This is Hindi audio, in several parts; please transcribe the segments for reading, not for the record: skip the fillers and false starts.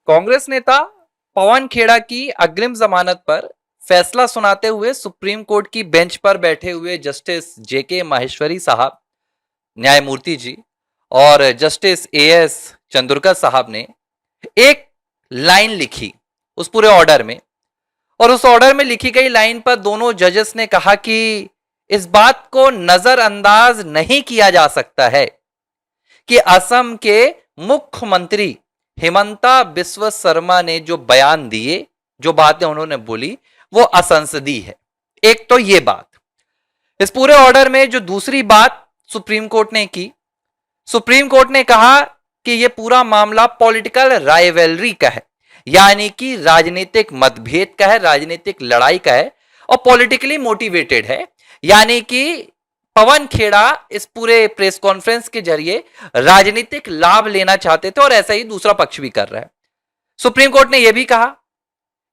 कांग्रेस नेता पवन खेड़ा की अग्रिम जमानत पर फैसला सुनाते हुए सुप्रीम कोर्ट की बेंच पर बैठे हुए जस्टिस जेके माहेश्वरी साहब, न्यायमूर्ति जी और जस्टिस एएस चंद्रकर साहब ने एक लाइन लिखी उस पूरे ऑर्डर में। और उस ऑर्डर में लिखी गई लाइन पर दोनों जजेस ने कहा कि इस बात को नजरअंदाज नहीं किया जा सकता है कि असम के मुख्यमंत्री हिमंता बिस्वा शर्मा ने जो बयान दिए, जो बातें उन्होंने बोली, वो असंसदीय है। एक तो ये बात। इस पूरे ऑर्डर में जो दूसरी बात सुप्रीम कोर्ट ने की, सुप्रीम कोर्ट ने कहा कि यह पूरा मामला पॉलिटिकल राइवलरी का है, यानी कि राजनीतिक मतभेद का है, राजनीतिक लड़ाई का है और पॉलिटिकली मोटिवेटेड है। यानी कि पवन खेड़ा इस पूरे प्रेस कॉन्फ्रेंस के जरिए राजनीतिक लाभ लेना चाहते थे और ऐसा ही दूसरा पक्ष भी कर रहा है। सुप्रीम कोर्ट ने यह भी कहा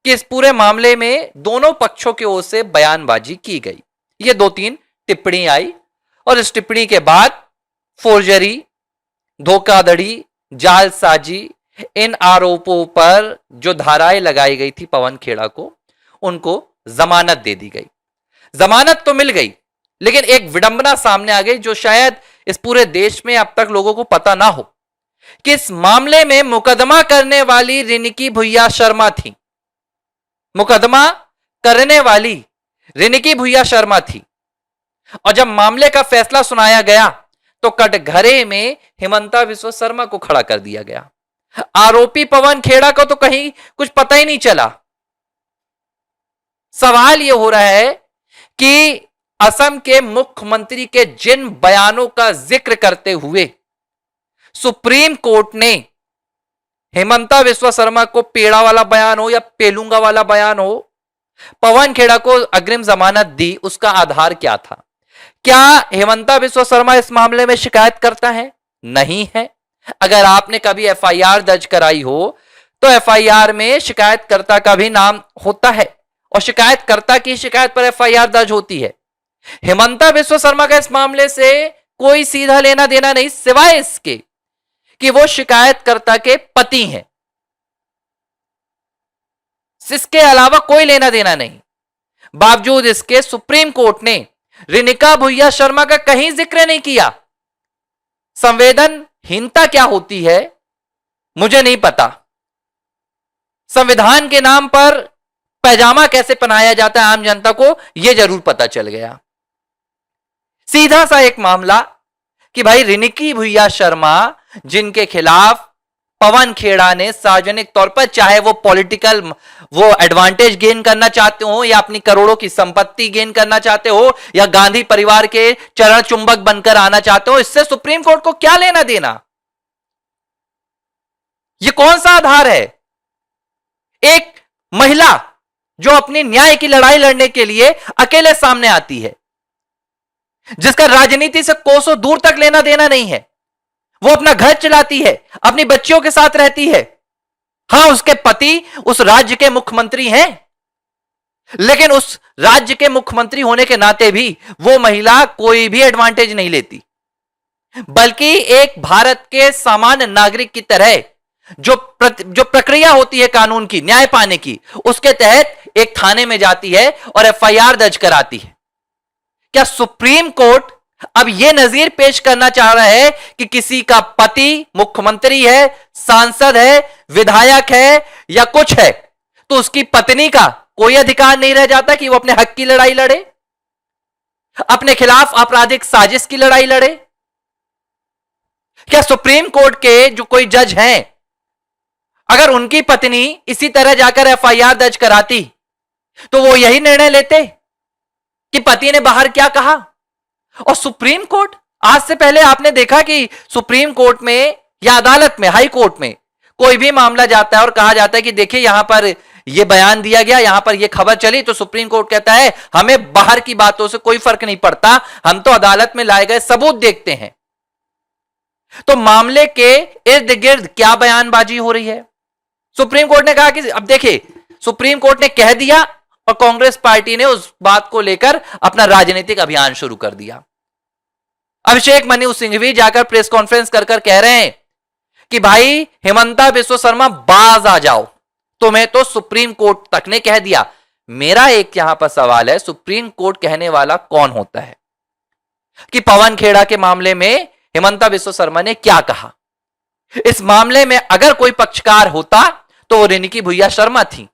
कि इस पूरे मामले में दोनों पक्षों की ओर से बयानबाजी की गई। ये दो तीन टिप्पणी आई और इस टिप्पणी के बाद फोर्जरी, धोखाधड़ी, जालसाजी, इन आरोपों पर जो धाराएं लगाई गई थी पवन खेड़ा को, उनको जमानत दे दी गई। जमानत तो मिल गई, लेकिन एक विडंबना सामने आ गई जो शायद इस पूरे देश में अब तक लोगों को पता ना हो कि इस मामले में मुकदमा करने वाली रिनिकी भुइया शर्मा थी। मुकदमा करने वाली रिनिकी भुइया शर्मा थी और जब मामले का फैसला सुनाया गया तो कटघरे में हिमंता बिस्वा शर्मा को खड़ा कर दिया गया। आरोपी पवन खेड़ा को तो कहीं कुछ पता ही नहीं चला। सवाल यह हो रहा है कि असम के मुख्यमंत्री के जिन बयानों का जिक्र करते हुए सुप्रीम कोर्ट ने हिमंता बिस्वा शर्मा को पेड़ा वाला बयान हो या पेलूंगा वाला बयान हो, पवन खेड़ा को अग्रिम जमानत दी, उसका आधार क्या था? क्या हिमंता बिस्वा शर्मा इस मामले में शिकायत करता है? नहीं है। अगर आपने कभी एफआईआर दर्ज कराई हो तो एफआईआर में शिकायतकर्ता का भी नाम होता है और शिकायतकर्ता की शिकायत पर एफआईआर दर्ज होती है। हिमंता बिस्वा शर्मा का इस मामले से कोई सीधा लेना देना नहीं, सिवाय इसके कि वो शिकायतकर्ता के पति हैं। इसके अलावा कोई लेना देना नहीं। बावजूद इसके सुप्रीम कोर्ट ने रिनिका भुइया शर्मा का कहीं जिक्र नहीं किया। संवेदनहीनता क्या होती है मुझे नहीं पता। संविधान के नाम पर पैजामा कैसे पहनाया जाता है आम जनता को यह जरूर पता चल गया। सीधा सा एक मामला कि भाई रिनिकी भुइया शर्मा, जिनके खिलाफ पवन खेड़ा ने सार्वजनिक तौर पर, चाहे वो पॉलिटिकल वो एडवांटेज गेन करना चाहते हो या अपनी करोड़ों की संपत्ति गेन करना चाहते हो या गांधी परिवार के चरण चुंबक बनकर आना चाहते हो, इससे सुप्रीम कोर्ट को क्या लेना देना? ये कौन सा आधार है? एक महिला जो अपनी न्याय की लड़ाई लड़ने के लिए अकेले सामने आती है, जिसका राजनीति से कोसों दूर तक लेना देना नहीं है, वो अपना घर चलाती है, अपनी बच्चियों के साथ रहती है। हां, उसके पति उस राज्य के मुख्यमंत्री हैं, लेकिन उस राज्य के मुख्यमंत्री होने के नाते भी वो महिला कोई भी एडवांटेज नहीं लेती, बल्कि एक भारत के सामान्य नागरिक की तरह जो प्रक्रिया होती है कानून की, न्याय पाने की, उसके तहत एक थाने में जाती है और एफआईआर दर्ज कराती है। क्या सुप्रीम कोर्ट अब यह नजीर पेश करना चाह रहा है कि किसी का पति मुख्यमंत्री है, सांसद है, विधायक है या कुछ है, तो उसकी पत्नी का कोई अधिकार नहीं रह जाता कि वो अपने हक की लड़ाई लड़े, अपने खिलाफ आपराधिक साजिश की लड़ाई लड़े? क्या सुप्रीम कोर्ट के जो कोई जज हैं, अगर उनकी पत्नी इसी तरह जाकर एफआईआर दर्ज कराती तो वो यही निर्णय लेते कि पति ने बाहर क्या कहा? और सुप्रीम कोर्ट, आज से पहले आपने देखा कि सुप्रीम कोर्ट में या अदालत में, हाई कोर्ट में कोई भी मामला जाता है और कहा जाता है कि देखिए यहां पर यह बयान दिया गया, यहां पर यह खबर चली, तो सुप्रीम कोर्ट कहता है हमें बाहर की बातों से कोई फर्क नहीं पड़ता, हम तो अदालत में लाए गए सबूत देखते हैं। तो मामले के इर्द गिर्द क्या बयानबाजी हो रही है? सुप्रीम कोर्ट ने कहा कि अब देखिए, सुप्रीम कोर्ट ने कह दिया और कांग्रेस पार्टी ने उस बात को लेकर अपना राजनीतिक अभियान शुरू कर दिया। अभिषेक मनु सिंघवी जाकर प्रेस कॉन्फ्रेंस कर कह रहे हैं कि भाई हेमंता बिस्वा शर्मा बाज आ जाओ, तुम्हें तो सुप्रीम कोर्ट तक ने कह दिया। मेरा एक यहां पर सवाल है, सुप्रीम कोर्ट कहने वाला कौन होता है? कि पवन खेड़ा के मामले में हेमंता बिस्वा शर्मा ने क्या कहा? इस मामले में अगर कोई पक्षकार होता तो वो रिनिकी भुइया शर्मा थी।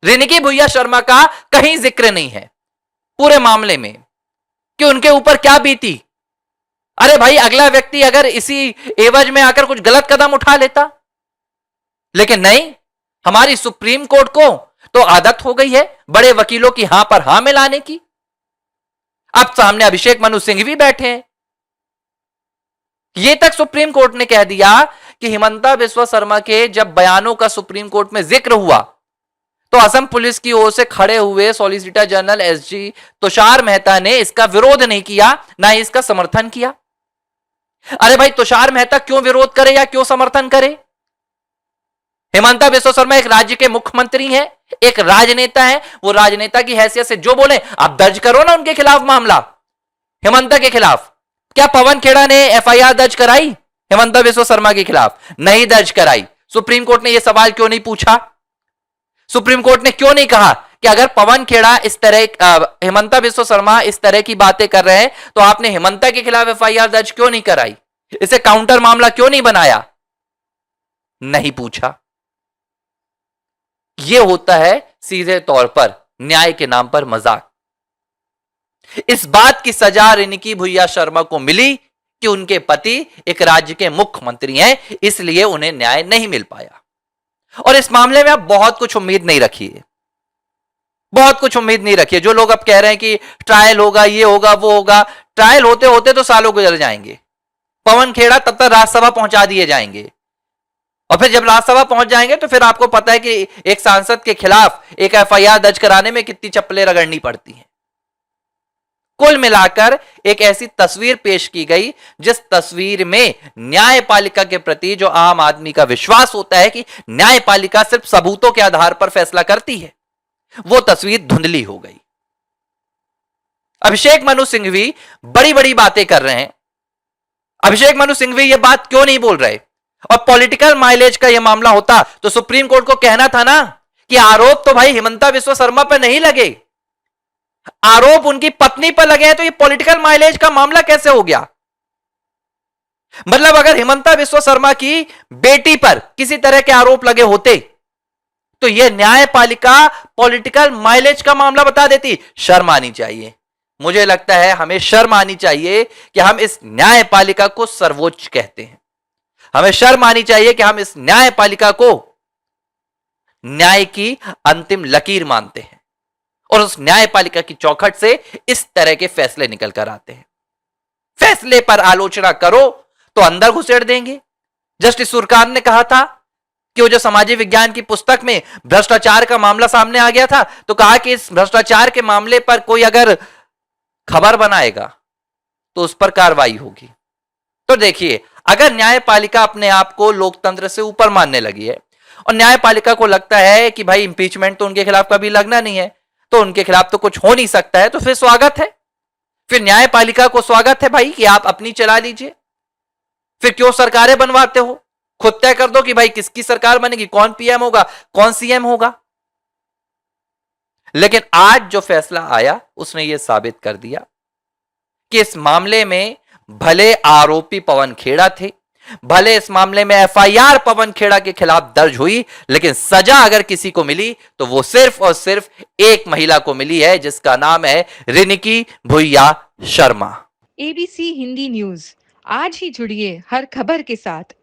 रिनिकी भुइया शर्मा का कहीं जिक्र नहीं है पूरे मामले में कि उनके ऊपर क्या बीती। अरे भाई, अगला व्यक्ति अगर इसी एवज में आकर कुछ गलत कदम उठा लेता, लेकिन नहीं, हमारी सुप्रीम कोर्ट को तो आदत हो गई है बड़े वकीलों की हां पर हां मिलाने की। अब सामने अभिषेक मनु सिंह भी बैठे हैं। यह तक सुप्रीम कोर्ट ने कह दिया कि हेमंता बिस्वा शर्मा के जब बयानों का सुप्रीम कोर्ट में जिक्र हुआ तो असम पुलिस की ओर से खड़े हुए solicitor general SG Tushar Mehta ने इसका विरोध नहीं किया, ना ही इसका समर्थन किया। अरे भाई, तुषार मेहता क्यों विरोध करे या क्यों समर्थन करे? हेमंता बिस्वा शर्मा एक राज्य के मुख्यमंत्री हैं, एक राजनेता है। वो राजनेता की हैसियत से जो बोले आप दर्ज करो ना उनके खिलाफ मामला, हेमंता के खिलाफ। क्या पवन खेड़ा ने एफआईआर दर्ज कराई हेमंता बिस्वा शर्मा के खिलाफ? नहीं दर्ज कराई। सुप्रीम कोर्ट ने यह सवाल क्यों नहीं पूछा? सुप्रीम कोर्ट ने क्यों नहीं कहा कि अगर पवन खेड़ा इस तरह, हेमंता बिस्वा शर्मा इस तरह की बातें कर रहे हैं तो आपने हेमंता के खिलाफ एफआईआर दर्ज क्यों नहीं कराई? इसे काउंटर मामला क्यों नहीं बनाया? नहीं पूछा। यह होता है सीधे तौर पर न्याय के नाम पर मजाक। इस बात की सजा रिनिकी भुइया शर्मा को मिली कि उनके पति एक राज्य के मुख्यमंत्री हैं, इसलिए उन्हें न्याय नहीं मिल पाया। और इस मामले में आप बहुत कुछ उम्मीद नहीं रखिए, बहुत कुछ उम्मीद नहीं रखिए। जो लोग अब कह रहे हैं कि ट्रायल होगा, ये होगा, वो होगा, ट्रायल होते होते तो सालों गुजर जाएंगे। पवन खेड़ा तब तक राज्यसभा पहुंचा दिए जाएंगे, और फिर जब राज्यसभा पहुंच जाएंगे तो फिर आपको पता है कि एक सांसद के खिलाफ एक एफआईआर दर्ज कराने में कितनी चप्पलें रगड़नी पड़ती हैं। कुल मिलाकर एक ऐसी तस्वीर पेश की गई जिस तस्वीर में न्यायपालिका के प्रति जो आम आदमी का विश्वास होता है कि न्यायपालिका सिर्फ सबूतों के आधार पर फैसला करती है, वो तस्वीर धुंधली हो गई। अभिषेक मनु सिंघवी बड़ी बड़ी बातें कर रहे हैं। अभिषेक मनु सिंघवी ये बात क्यों नहीं बोल रहे? और पॉलिटिकल माइलेज का यह मामला होता तो सुप्रीम कोर्ट को कहना था ना कि आरोप तो भाई हेमंता बिस्वा शर्मा पर नहीं लगे, आरोप उनकी पत्नी पर लगे हैं, तो ये पॉलिटिकल माइलेज का मामला कैसे हो गया? मतलब अगर हेमंता बिस्वा शर्मा की बेटी पर किसी तरह के आरोप लगे होते तो यह न्यायपालिका पॉलिटिकल माइलेज का मामला बता देती। शर्म आनी चाहिए। मुझे लगता है हमें शर्म आनी चाहिए कि हम इस न्यायपालिका को सर्वोच्च कहते हैं। हमें शर्म आनी चाहिए कि हम इस न्यायपालिका को न्याय की अंतिम लकीर मानते हैं और उस न्यायपालिका की चौखट से इस तरह के फैसले निकल कर आते हैं। फैसले पर आलोचना करो तो अंदर घुसेड़ देंगे। जस्टिस सुरकार ने कहा था कि वो जो सामाजिक विज्ञान की पुस्तक में भ्रष्टाचार का मामला सामने आ गया था तो कहा कि इस भ्रष्टाचार के मामले पर कोई अगर खबर बनाएगा तो उस पर कार्रवाई होगी। तो देखिए, अगर न्यायपालिका अपने आप को लोकतंत्र से ऊपर मानने लगी है और न्यायपालिका को लगता है कि भाई इंपीचमेंट तो उनके खिलाफ कभी लगना नहीं है, तो उनके खिलाफ तो कुछ हो नहीं सकता है, तो फिर स्वागत है, फिर न्यायपालिका को स्वागत है भाई कि आप अपनी चला लीजिए। फिर क्यों सरकारें बनवाते हो? खुद तय कर दो कि भाई किसकी सरकार बनेगी, कौन पीएम होगा, कौन सीएम होगा। लेकिन आज जो फैसला आया उसने यह साबित कर दिया कि इस मामले में भले आरोपी पवन खेड़ा थे, भले इस मामले में एफआईआर पवन खेड़ा के खिलाफ दर्ज हुई, लेकिन सजा अगर किसी को मिली तो वो सिर्फ और सिर्फ एक महिला को मिली है जिसका नाम है रिनिकी भुइया शर्मा। एबीसी हिंदी न्यूज, आज ही जुड़िए हर खबर के साथ।